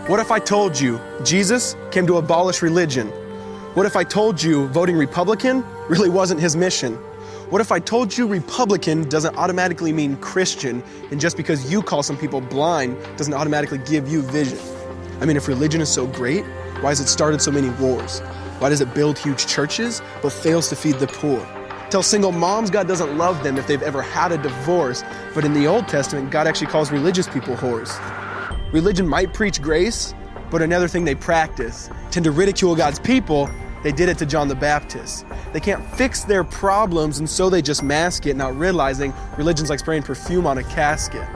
What if I told you Jesus came to abolish religion? What if I told you voting Republican really wasn't his mission? What if I told you Republican doesn't automatically mean Christian, and just because you call some people blind doesn't automatically give you vision? I mean, if religion is so great, why has it started so many wars? Why does it build huge churches but fails to feed the poor? Tell single moms God doesn't love them if they've ever had a divorce, but in the Old Testament, God actually calls religious people whores. Religion might preach grace, but another thing they practice. Tend to ridicule God's people. They did it to John the Baptist. They can't fix their problems, and so they just mask it, not realizing religion's like spraying perfume on a casket.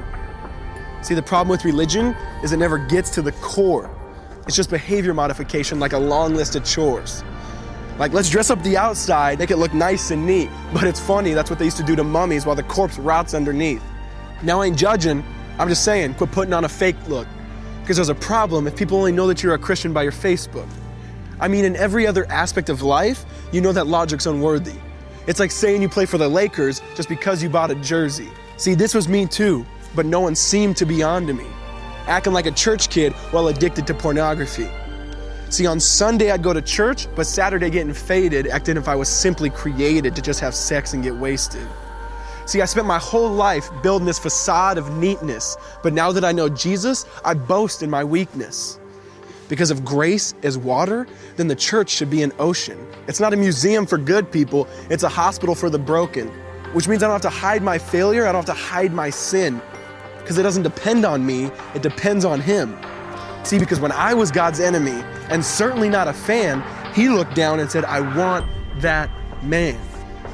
See, the problem with religion is it never gets to the core. It's just behavior modification, like a long list of chores. Like, let's dress up the outside, make it look nice and neat. But it's funny, that's what they used to do to mummies while the corpse rots underneath. Now, I ain't judging, I'm just saying, quit putting on a fake look. Because there's a problem if people only know that you're a Christian by your Facebook. I mean, in every other aspect of life, you know that logic's unworthy. It's like saying you play for the Lakers just because you bought a jersey. See, this was me too, but no one seemed to be on to me. Acting like a church kid while addicted to pornography. See, on Sunday I'd go to church, but Saturday getting faded, acting if I was simply created to just have sex and get wasted. See, I spent my whole life building this facade of neatness, but now that I know Jesus, I boast in my weakness. Because if grace is water, then the church should be an ocean. It's not a museum for good people, it's a hospital for the broken. Which means I don't have to hide my failure, I don't have to hide my sin. Because it doesn't depend on me, it depends on Him. See, because when I was God's enemy, and certainly not a fan, He looked down and said, I want that man.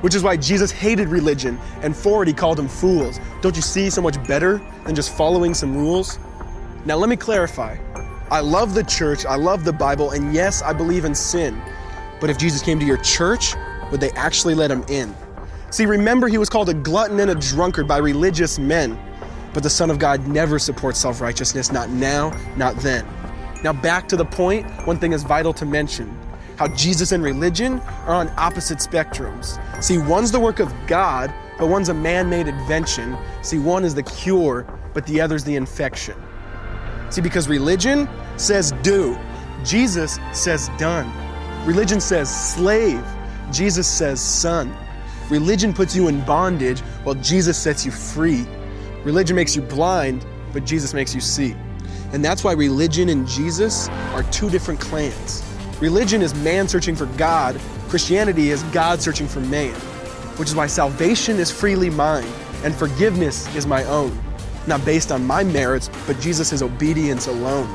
Which is why Jesus hated religion, and for it He called them fools. Don't you see so much better than just following some rules? Now let me clarify. I love the church, I love the Bible, and yes, I believe in sin. But if Jesus came to your church, would they actually let Him in? See, remember He was called a glutton and a drunkard by religious men. But the Son of God never supports self-righteousness, not now, not then. Now back to the point, one thing is vital to mention. How Jesus and religion are on opposite spectrums. See, one's the work of God, but one's a man-made invention. See, one is the cure, but the other's the infection. See, because religion says do, Jesus says done. Religion says slave, Jesus says son. Religion puts you in bondage, while Jesus sets you free. Religion makes you blind, but Jesus makes you see. And that's why religion and Jesus are two different clans. Religion is man searching for God. Christianity is God searching for man. Which is why salvation is freely mine, and forgiveness is my own. Not based on my merits, but Jesus' obedience alone.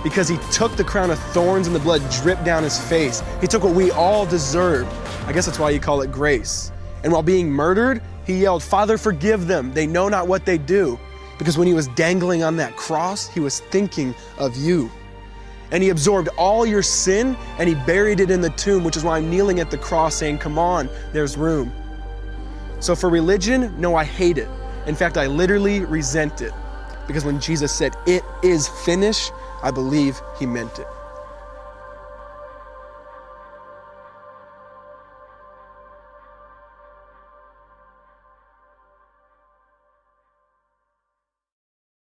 Because He took the crown of thorns and the blood dripped down His face. He took what we all deserved. I guess that's why you call it grace. And while being murdered, He yelled, Father, forgive them. They know not what they do. Because when He was dangling on that cross, He was thinking of you. And He absorbed all your sin and He buried it in the tomb, which is why I'm kneeling at the cross saying, come on, there's room. So for religion, no, I hate it. In fact, I literally resent it. Because when Jesus said, it is finished, I believe He meant it.